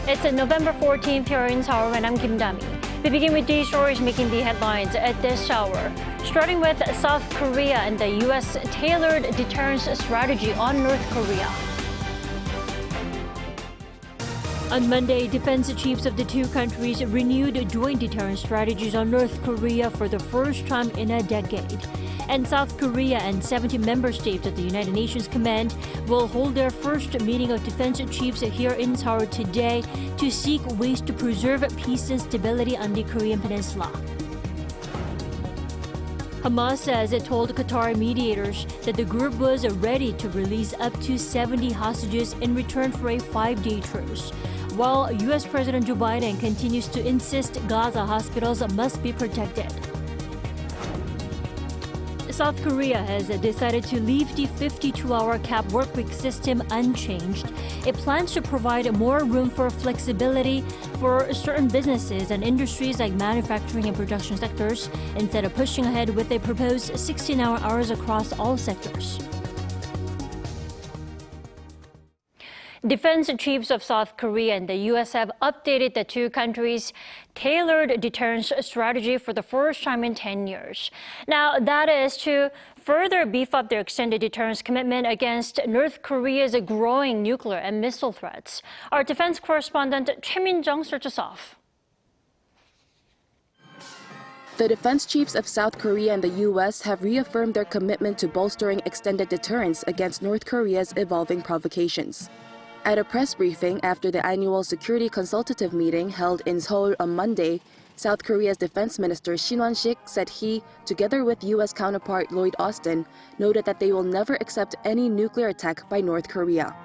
It's November 14th here in Seoul, and I'm Kim Dami. We begin with these stories making the headlines at this hour. Starting with South Korea and the U.S. tailored deterrence strategy on North Korea. On Monday, defense chiefs of the two countries renewed joint deterrence strategies on North Korea for the first time in a decade. And South Korea and 70 member states of the United Nations Command will hold their first meeting of defense chiefs here in Seoul today to seek ways to preserve peace and stability on the Korean Peninsula. Hamas says it told Qatari mediators that the group was ready to release up to 70 hostages in return for a 5-day truce, while U.S. President Joe Biden continues to insist Gaza hospitals must be protected. South Korea has decided to leave the 52-hour cap workweek system unchanged. It plans to provide more room for flexibility for certain businesses and industries like manufacturing and production sectors, instead of pushing ahead with a proposed 16-hour hours across all sectors. Defense chiefs of South Korea and the U.S. have updated the two countries' tailored deterrence strategy for the first time in 10 years. Now, that is to further beef up their extended deterrence commitment against North Korea's growing nuclear and missile threats. Our defense correspondent Choi Min-jung starts us off. The defense chiefs of South Korea and the U.S. have reaffirmed their commitment to bolstering extended deterrence against North Korea's evolving provocations. At a press briefing after the annual security consultative meeting held in Seoul on Monday, South Korea's Defense Minister Shin Won-sik said he, together with U.S. counterpart Lloyd Austin, noted that they will never accept any nuclear attack by North Korea.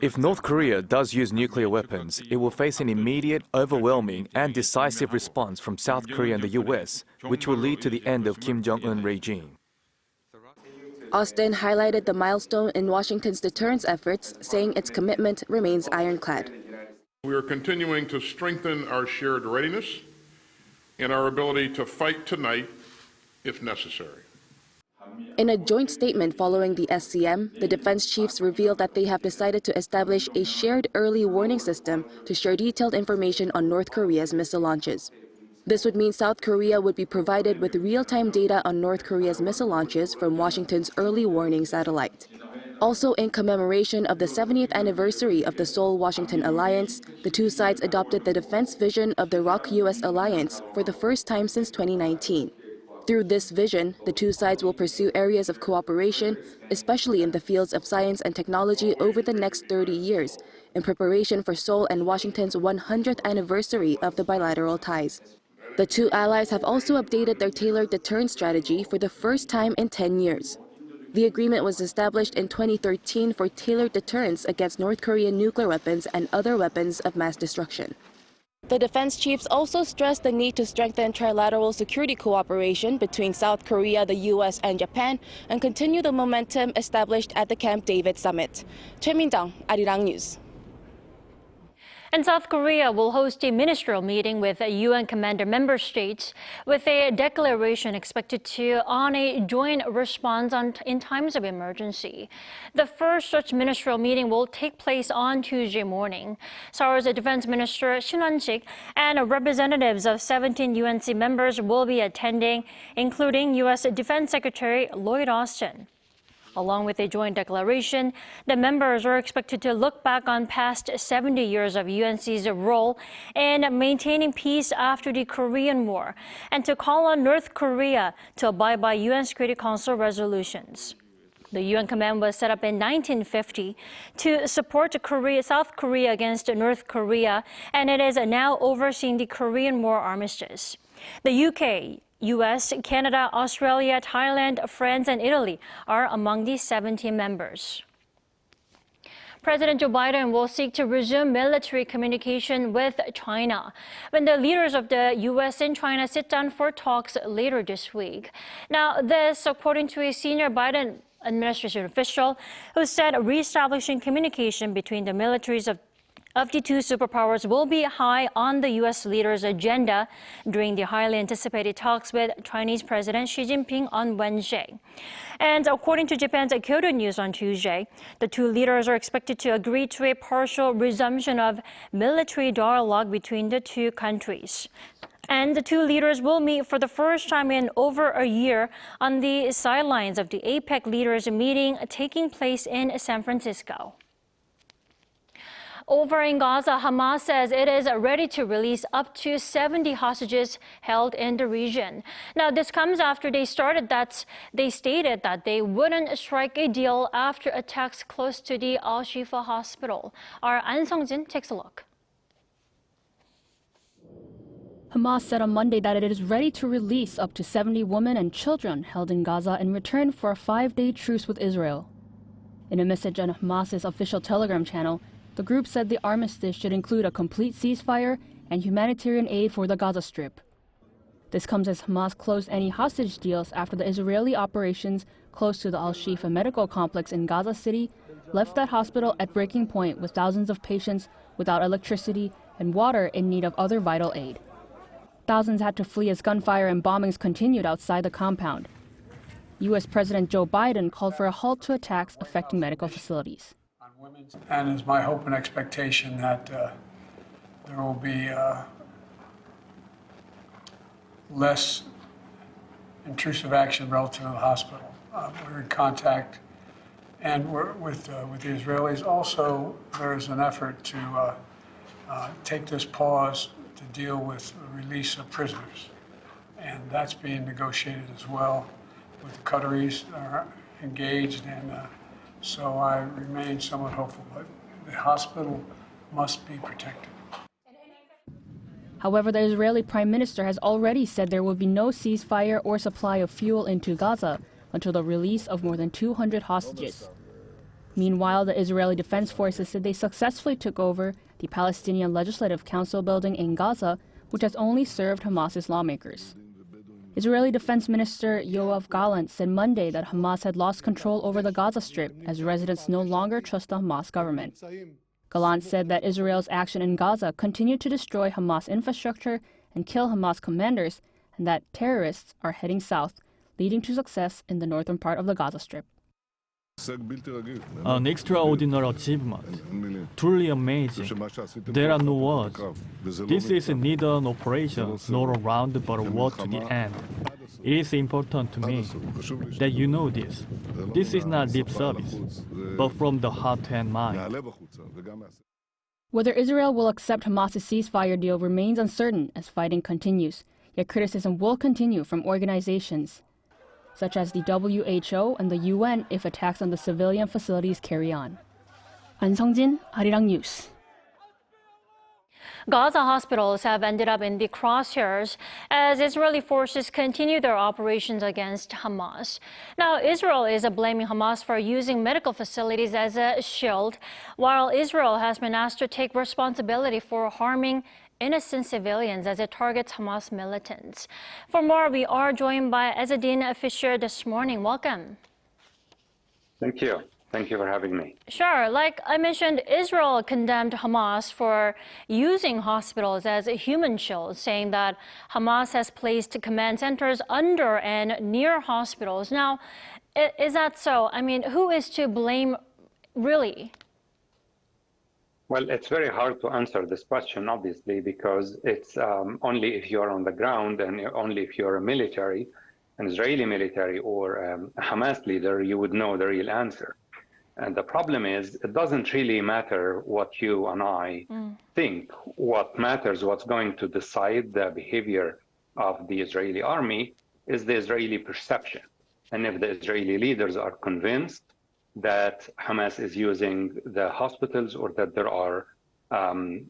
If North Korea does use nuclear weapons, it will face an immediate, overwhelming, and decisive response from South Korea and the U.S., which will lead to the end of Kim Jong-un regime. Austin highlighted the milestone in Washington's deterrence efforts, saying its commitment remains ironclad. We are continuing to strengthen our shared readiness and our ability to fight tonight if necessary. In a joint statement following the SCM, the defense chiefs revealed that they have decided to establish a shared early warning system to share detailed information on North Korea's missile launches. This would mean South Korea would be provided with real-time data on North Korea's missile launches from Washington's early warning satellite. Also, in commemoration of the 70th anniversary of the Seoul-Washington alliance, the two sides adopted the defense vision of the ROK-US alliance for the first time since 2019. Through this vision, the two sides will pursue areas of cooperation, especially in the fields of science and technology, over the next 30 years, in preparation for Seoul and Washington's 100th anniversary of the bilateral ties. The two allies have also updated their tailored deterrence strategy for the first time in 10 years. The agreement was established in 2013 for tailored deterrence against North Korean nuclear weapons and other weapons of mass destruction. The defense chiefs also stressed the need to strengthen trilateral security cooperation between South Korea, the U.S., and Japan, and continue the momentum established at the Camp David summit. Choi Min-jung, Arirang News. And South Korea will host a ministerial meeting with UN commander member states with a declaration expected on a joint response in times of emergency. The first such ministerial meeting will take place on Tuesday morning. Seoul's Defense Minister Shin Won-sik and representatives of 17 UNC members will be attending, including U.S. Defense Secretary Lloyd Austin. Along with a joint declaration, the members are expected to look back on past 70 years of UNC's role in maintaining peace after the Korean War and to call on North Korea to abide by UN Security Council resolutions. The UN command was set up in 1950 to support South Korea against North Korea, and it is now overseeing the Korean War armistice. The UK, U.S., Canada, Australia, Thailand, France, and Italy are among the 17 members. President Joe Biden will seek to resume military communication with China when the leaders of the U.S. and China sit down for talks later this week. Now, this, according to a senior Biden administration official who said reestablishing communication between the militaries of of the two superpowers will be high on the U.S. leaders' agenda during the highly anticipated talks with Chinese President Xi Jinping on Wednesday. And according to Japan's Kyodo News on Tuesday, the two leaders are expected to agree to a partial resumption of military dialogue between the two countries. And the two leaders will meet for the first time in over a year on the sidelines of the APEC leaders meeting taking place in San Francisco. Over in Gaza, Hamas says it is ready to release up to 70 hostages held in the region. Now, this comes after they stated that they wouldn't strike a deal after attacks close to the Al-Shifa hospital. Our An Sung-jin takes a look. Hamas said on Monday that it is ready to release up to 70 women and children held in Gaza in return for a 5-day truce with Israel. In a message on Hamas's official Telegram channel, the group said the armistice should include a complete ceasefire and humanitarian aid for the Gaza Strip. This comes as Hamas closed any hostage deals after the Israeli operations close to the Al-Shifa medical complex in Gaza City left that hospital at breaking point with thousands of patients without electricity and water in need of other vital aid. Thousands had to flee as gunfire and bombings continued outside the compound. U.S. President Joe Biden called for a halt to attacks affecting medical facilities. And it's my hope and expectation that there will be less intrusive action relative to the hospital. We're in contact and we're with the Israelis. Also, there is an effort to take this pause to deal with the release of prisoners. And that's being negotiated as well with the Qataris are engaged. And so I remain somewhat hopeful, but the hospital must be protected. However, the Israeli Prime Minister has already said there will be no ceasefire or supply of fuel into Gaza until the release of more than 200 hostages. Meanwhile, the Israeli Defense Forces said they successfully took over the Palestinian Legislative Council building in Gaza, which has only served Hamas's lawmakers. Israeli Defense Minister Yoav Gallant said Monday that Hamas had lost control over the Gaza Strip as residents no longer trust the Hamas government. Gallant said that Israel's action in Gaza continued to destroy Hamas infrastructure and kill Hamas commanders, and that terrorists are heading south, leading to success in the northern part of the Gaza Strip. An extraordinary achievement, truly amazing. There are no words. This is neither an operation nor a round but a war to the end. It is important to me that you know this. This is not lip service, but from the heart and mind. Whether Israel will accept Hamas's ceasefire deal remains uncertain as fighting continues, yet criticism will continue from organizations such as the WHO and the UN if attacks on the civilian facilities carry on. An Sung-jin, Arirang News. Gaza hospitals have ended up in the crosshairs as Israeli forces continue their operations against Hamas. Now, Israel is blaming Hamas for using medical facilities as a shield, while Israel has been asked to take responsibility for harming innocent civilians as it targets Hamas militants. For more, we are joined by Ezzedine Fisher this morning. Welcome. Thank you. Thank you for having me. Sure. Like I mentioned, Israel condemned Hamas for using hospitals as a human shield, saying that Hamas has placed command centers under and near hospitals. Now, is that so? I mean, who is to blame, really? Well, it's very hard to answer this question, obviously, because it's only if you're on the ground and only if you're a military, an Israeli military or a Hamas leader, you would know the real answer. And the problem is, it doesn't really matter what you and I think. What matters, what's going to decide the behavior of the Israeli army is the Israeli perception. And if the Israeli leaders are convinced that Hamas is using the hospitals or that there are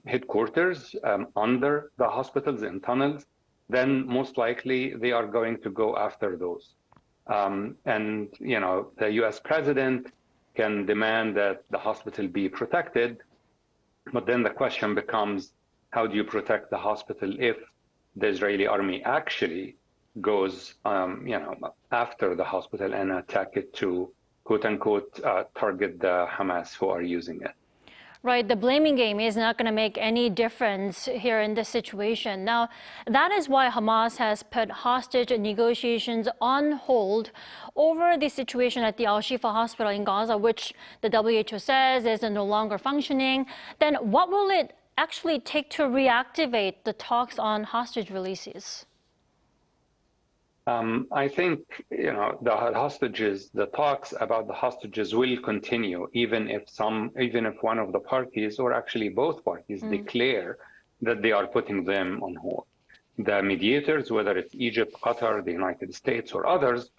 headquarters under the hospitals in tunnels, then most likely they are going to go after those. And, you know, the US president can demand that the hospital be protected, but then the question becomes, how do you protect the hospital if the Israeli army actually goes, after the hospital and attack it to quote unquote, target the Hamas who are using it. Right, the blaming game is not going to make any difference here in this situation. Now, that is why Hamas has put hostage negotiations on hold over the situation at the Al-Shifa hospital in Gaza, which the WHO says is no longer functioning. Then what will it actually take to reactivate the talks on hostage releases? I think, the talks about the hostages will continue, even if one of the parties, or actually both parties, declare that they are putting them on hold. The mediators, whether it's Egypt, Qatar, the United States, or others,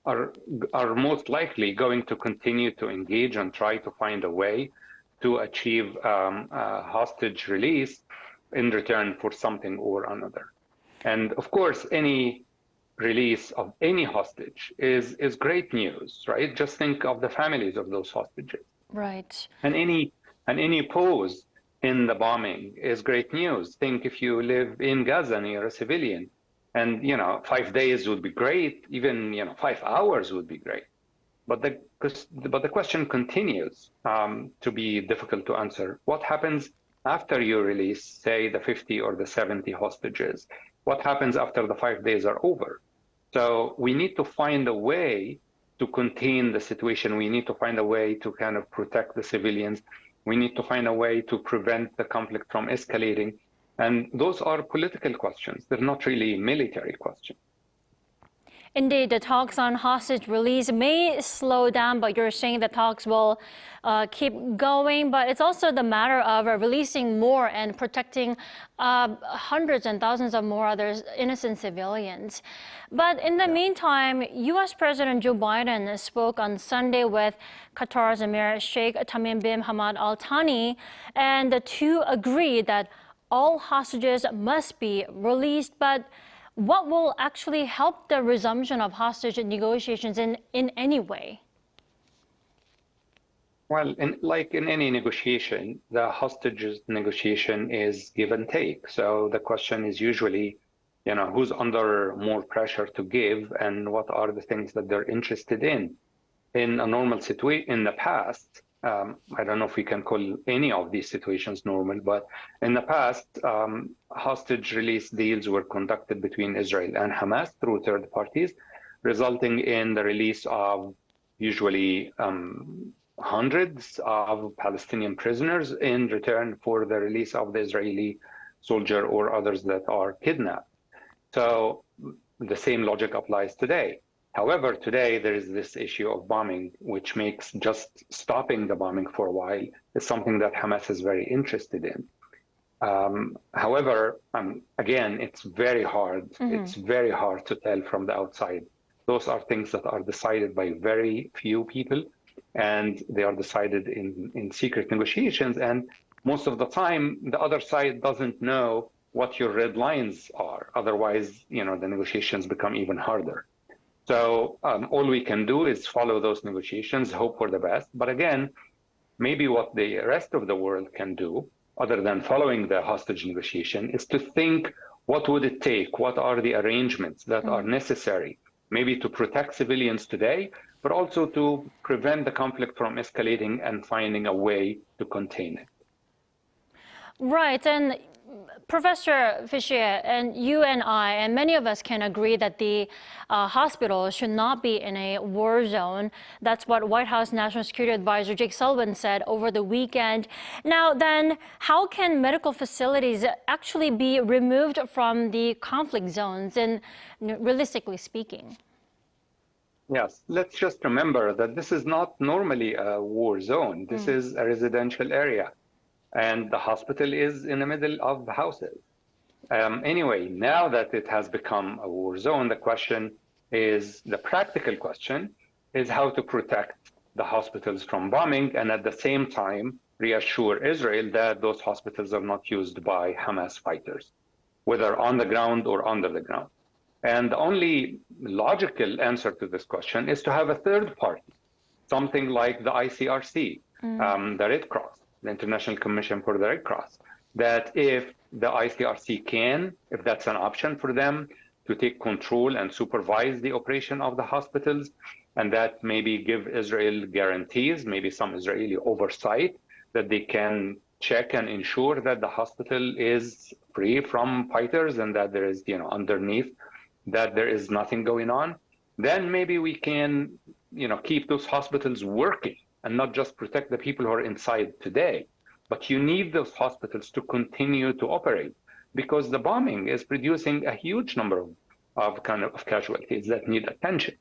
are most likely going to continue to engage and try to find a way to achieve a hostage release in return for something or another. And of course, any release of any hostage is great news, right? Just think of the families of those hostages. Right. And any pause in the bombing is great news. Think if you live in Gaza and you're a civilian, and 5 days would be great, even 5 hours would be great. But the question continues to be difficult to answer. What happens after you release, say, the 50 or the 70 hostages? What happens after the 5 days are over? So we need to find a way to contain the situation. We need to find a way to kind of protect the civilians. We need to find a way to prevent the conflict from escalating. And those are political questions. They're not really military questions. Indeed, the talks on hostage release may slow down, but you're saying the talks will keep going. But it's also the matter of releasing more and protecting hundreds and thousands of more others, innocent civilians. But in the meantime, U.S. President Joe Biden spoke on Sunday with Qatar's Emir Sheikh Tamim bin Hamad Al Thani, and the two agreed that all hostages must be released. But what will actually help the resumption of hostage negotiations in any way? Well, like in any negotiation, the hostages negotiation is give and take. So the question is usually, who's under more pressure to give and what are the things that they're interested in. In a normal situation, in the past, I don't know if we can call any of these situations normal, but in the past, hostage release deals were conducted between Israel and Hamas through third parties, resulting in the release of usually hundreds of Palestinian prisoners in return for the release of the Israeli soldier or others that are kidnapped. So the same logic applies today. However, today there is this issue of bombing, which makes just stopping the bombing for a while is something that Hamas is very interested in. However, again, it's very hard. It's very hard to tell from the outside. Those are things that are decided by very few people, and they are decided in secret negotiations. And most of the time, the other side doesn't know what your red lines are. Otherwise, the negotiations become even harder. So all we can do is follow those negotiations, hope for the best. But again, maybe what the rest of the world can do, other than following the hostage negotiation, is to think, what would it take? What are the arrangements that are necessary, maybe to protect civilians today, but also to prevent the conflict from escalating and finding a way to contain it. Right. And Professor Fischer, and you and I, and many of us can agree that the hospital should not be in a war zone. That's what White House National Security Advisor Jake Sullivan said over the weekend. Now then, how can medical facilities actually be removed from the conflict zones, and realistically speaking? Yes, let's just remember that this is not normally a war zone. This is a residential area. And the hospital is in the middle of houses. Anyway, now that it has become a war zone, the practical question is how to protect the hospitals from bombing and at the same time reassure Israel that those hospitals are not used by Hamas fighters, whether on the ground or under the ground. And the only logical answer to this question is to have a third party, something like the ICRC, the Red Cross, the International Commission for the Red Cross, that if the ICRC can, if that's an option for them, to take control and supervise the operation of the hospitals, and that maybe give Israel guarantees, maybe some Israeli oversight, that they can check and ensure that the hospital is free from fighters and that there is, underneath that there is nothing going on, then maybe we can, keep those hospitals working and not just protect the people who are inside today. But you need those hospitals to continue to operate because the bombing is producing a huge number of casualties that need attention.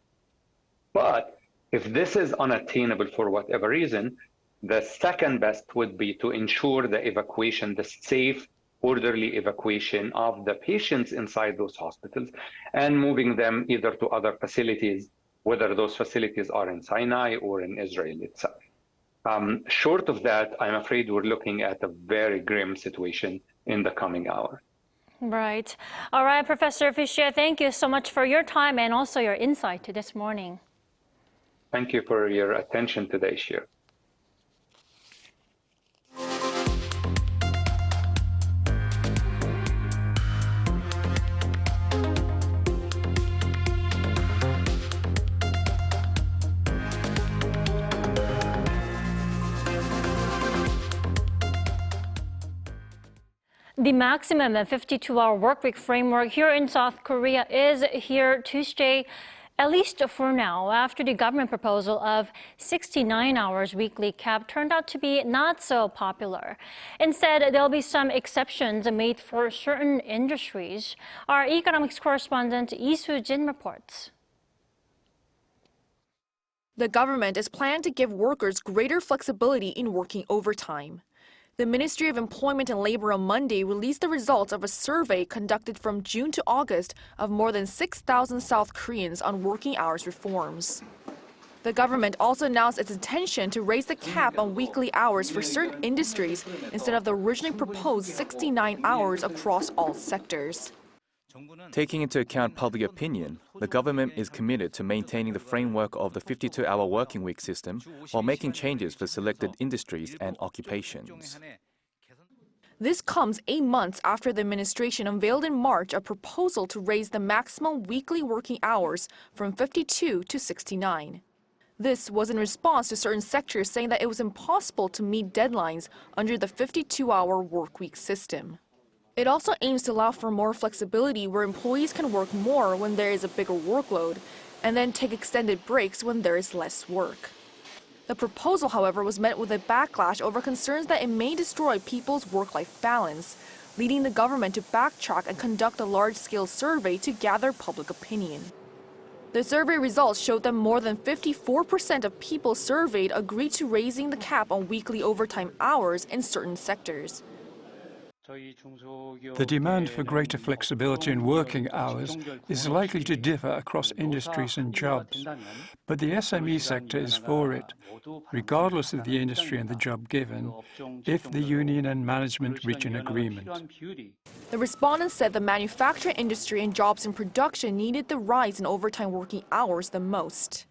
But if this is unattainable for whatever reason, the second best would be to ensure the evacuation, the safe, orderly evacuation of the patients inside those hospitals and moving them either to other facilities, whether those facilities are in Sinai or in Israel itself. Short of that, I'm afraid we're looking at a very grim situation in the coming hour. Right. All right, Professor Fischer, thank you so much for your time and also your insight this morning. Thank you for your attention today, Shir. The maximum 52-hour workweek framework here in South Korea is here to stay, at least for now, after the government proposal of 69 hours weekly cap turned out to be not so popular. Instead, there'll be some exceptions made for certain industries. Our economics correspondent Lee Soo-jin reports. The government is planning to give workers greater flexibility in working overtime. The Ministry of Employment and Labor on Monday released the results of a survey conducted from June to August of more than 6,000 South Koreans on working hours reforms. The government also announced its intention to raise the cap on weekly hours for certain industries instead of the originally proposed 69 hours across all sectors. Taking into account public opinion, the government is committed to maintaining the framework of the 52-hour working week system while making changes for selected industries and occupations. This comes 8 months after the administration unveiled in March a proposal to raise the maximum weekly working hours from 52 to 69. This was in response to certain sectors saying that it was impossible to meet deadlines under the 52-hour workweek system. It also aims to allow for more flexibility where employees can work more when there is a bigger workload and then take extended breaks when there is less work. The proposal, however, was met with a backlash over concerns that it may destroy people's work-life balance, leading the government to backtrack and conduct a large-scale survey to gather public opinion. The survey results showed that more than 54% of people surveyed agreed to raising the cap on weekly overtime hours in certain sectors. The demand for greater flexibility in working hours is likely to differ across industries and jobs, but the SME sector is for it, regardless of the industry and the job given, if the union and management reach an agreement. The respondents said the manufacturing industry and jobs in production needed the rise in overtime working hours the most.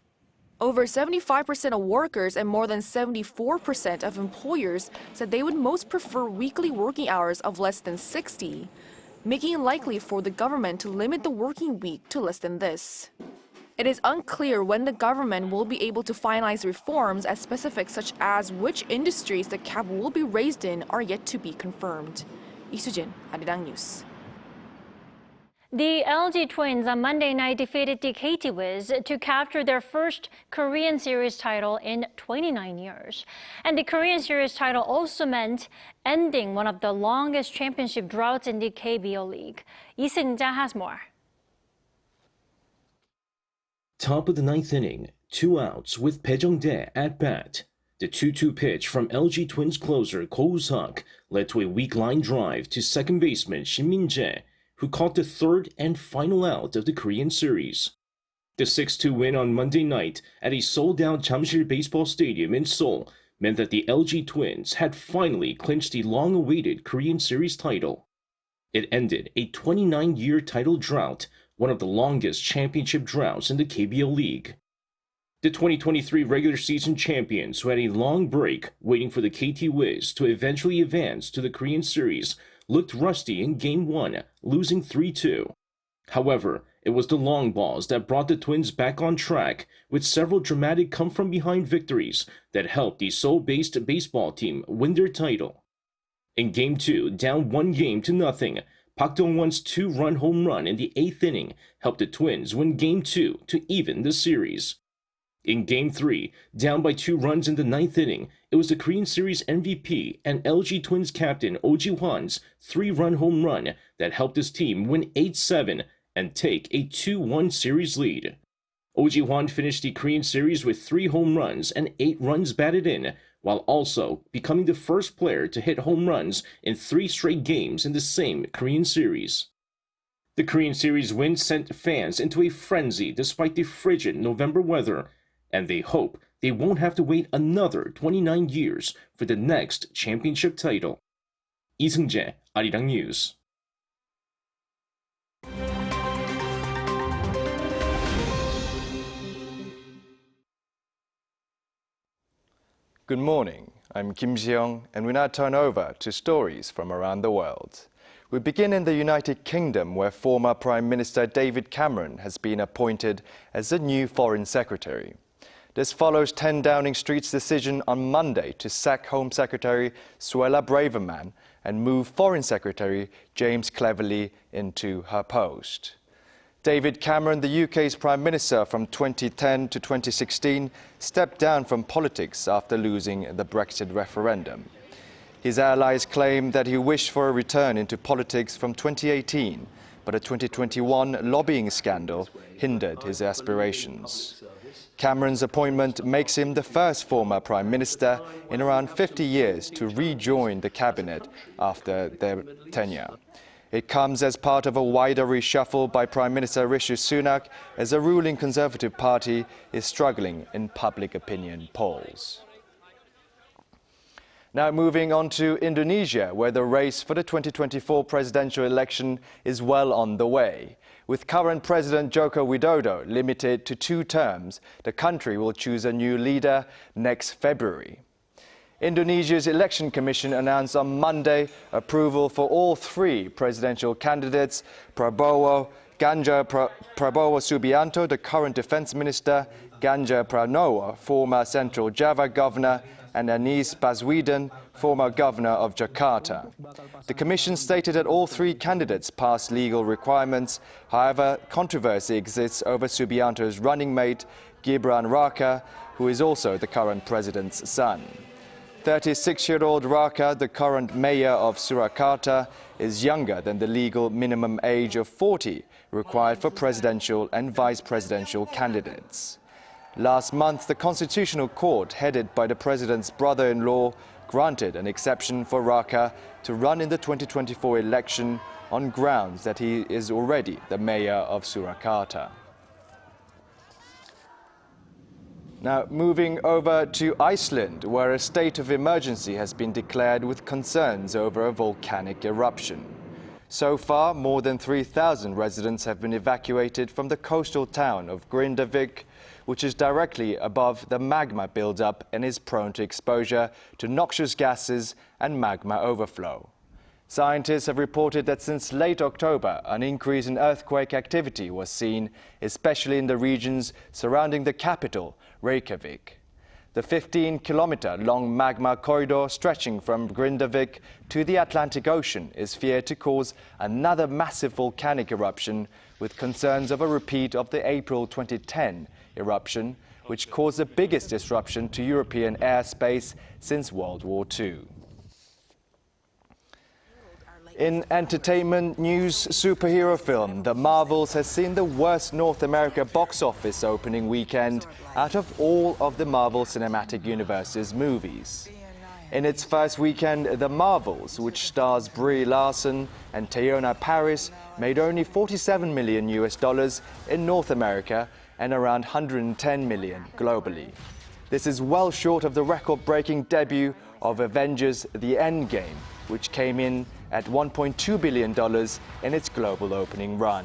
Over 75% of workers and more than 74% of employers said they would most prefer weekly working hours of less than 60, making it likely for the government to limit the working week to less than this. It is unclear when the government will be able to finalize reforms, as specifics such as which industries the cap will be raised in are yet to be confirmed. Lee Soo-jin, Arirang News. The LG Twins on Monday night defeated the KT Wiz to capture their first Korean Series title in 29 years. And the Korean Series title also meant ending one of the longest championship droughts in the KBO League. Lee Seung-ja has more. Top of the ninth inning, 2 outs with Bae Jung-dae at bat. The 2-2 pitch from LG Twins closer Ko Woo-seok led to a weak line drive to second baseman Shin Min-jae, who caught the third and final out of the Korean series. The 6-2 win on Monday night at a sold-out Jamsil Baseball Stadium in Seoul meant that the LG Twins had finally clinched the long-awaited Korean Series title. It ended a 29-year title drought, one of the longest championship droughts in the KBO League. The 2023 regular season champions, who had a long break waiting for the KT Wiz to eventually advance to the Korean Series, looked rusty in Game 1, losing 3-2. However, It was the long balls that brought the Twins back on track, with several dramatic come-from-behind victories that helped the Seoul-based baseball team win their title. In Game 2, down 1-0, Park Dong-won's 2-run home run in the 8th inning helped the Twins win Game 2 to even the series. In Game 3, down by 2 runs in the 9th inning, it was the Korean Series MVP and LG Twins captain Oh Ji-hwan's 3-run home run that helped his team win 8-7 and take a 2-1 series lead. Oh Ji-hwan finished the Korean Series with 3 home runs and 8 runs batted in, while also becoming the first player to hit home runs in 3 straight games in the same Korean Series. The Korean Series win sent fans into a frenzy despite the frigid November weather, and they hope they won't have to wait another 29 years for the next championship title. Lee Seung-jae, Arirang News. Good morning, I'm Kim Ji-young, and we now turn over to stories from around the world. We begin in the United Kingdom, where former Prime Minister David Cameron has been appointed as the new Foreign Secretary. This follows 10 Downing Street's decision on Monday to sack Home Secretary Suella Braverman and move Foreign Secretary James Cleverly into her post. David Cameron, the UK's Prime Minister from 2010 to 2016, stepped down from politics after losing the Brexit referendum. His allies claim that he wished for a return into politics from 2018, but a 2021 lobbying scandal hindered his aspirations. Cameron's appointment makes him the first former Prime Minister in around 50 years to rejoin the cabinet after their tenure. It comes as part of a wider reshuffle by Prime Minister Rishi Sunak as the ruling Conservative Party is struggling in public opinion polls. Now moving on to Indonesia, where the race for the 2024 presidential election is well on the way. With current President Joko Widodo limited to 2 terms, the country will choose a new leader next February. Indonesia's Election Commission announced on Monday approval for all 3 presidential candidates, Prabowo Subianto, the current defense minister, Ganjar Pranowo, former Central Java governor, and Anies Baswedan, former governor of Jakarta. The commission stated that all 3 candidates passed legal requirements. However, controversy exists over Subianto's running mate, Gibran Raka, who is also the current president's son. 36-year-old Raka, the current mayor of Surakarta, is younger than the legal minimum age of 40 required for presidential and vice presidential candidates. Last month, the Constitutional Court, headed by the president's brother-in-law, granted an exception for Raka to run in the 2024 election on grounds that he is already the mayor of Surakarta. Now, moving over to Iceland, where a state of emergency has been declared with concerns over a volcanic eruption. So far, more than 3,000 residents have been evacuated from the coastal town of Grindavik, which is directly above the magma buildup and is prone to exposure to noxious gases and magma overflow. Scientists have reported that since late October, an increase in earthquake activity was seen, especially in the regions surrounding the capital, Reykjavik. The 15-kilometer-long magma corridor stretching from Grindavik to the Atlantic Ocean is feared to cause another massive volcanic eruption, with concerns of a repeat of the April 2010 eruption, which caused the biggest disruption to European airspace since World War II. In entertainment news, superhero film The Marvels has seen the worst North America box office opening weekend out of all of the Marvel Cinematic Universe's movies. In its first weekend, The Marvels, which stars Brie Larson and Teyonah Parris, made only $47 million in North America and around $110 million globally. This is well short of the record-breaking debut of Avengers: The Endgame, which came in at $1.2 billion in its global opening run.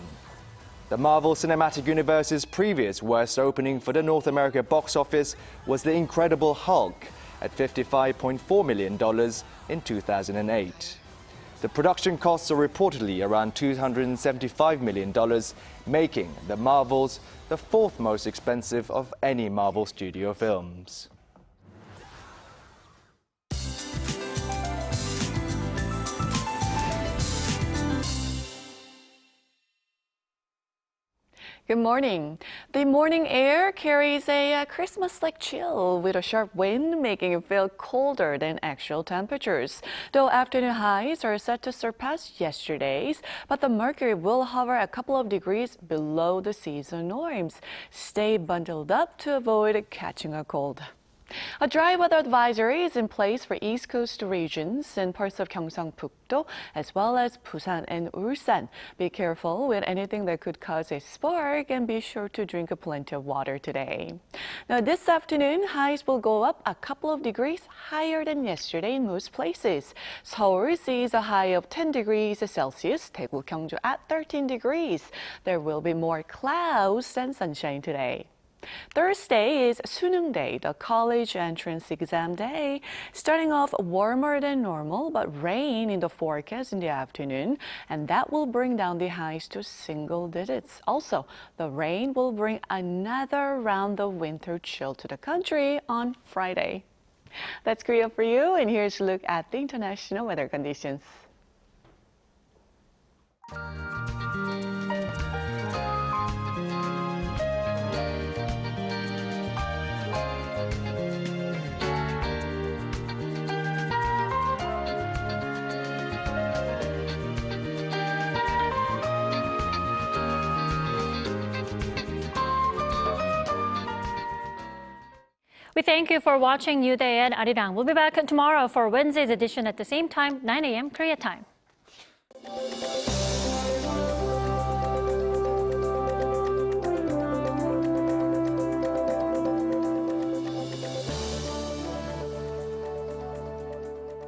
The Marvel Cinematic Universe's previous worst opening for the North America box office was The Incredible Hulk at $55.4 million in 2008. The production costs are reportedly around $275 million, making The Marvels the fourth most expensive of any Marvel studio films. Good morning. The morning air carries a Christmas-like chill with a sharp wind, making it feel colder than actual temperatures. Though afternoon highs are set to surpass yesterday's, but the mercury will hover a couple of degrees below the season norms. Stay bundled up to avoid catching a cold. A dry weather advisory is in place for East Coast regions and parts of Gyeongsang-Pukdo, as well as Busan and Ulsan. Be careful with anything that could cause a spark and be sure to drink plenty of water today. Now this afternoon, highs will go up a couple of degrees higher than yesterday in most places. Seoul sees a high of 10 degrees Celsius, Daegu, Gyeongju at 13 degrees. There will be more clouds than sunshine today. Thursday is Suneung Day, the college entrance exam day. Starting off warmer than normal, but rain in the forecast in the afternoon, and that will bring down the highs to single digits. Also, the rain will bring another round of winter chill to the country on Friday. That's Korea for you, and here's a look at the international weather conditions. We thank you for watching New Day at Arirang. We'll be back tomorrow for Wednesday's edition at the same time, 9 a.m. Korea time.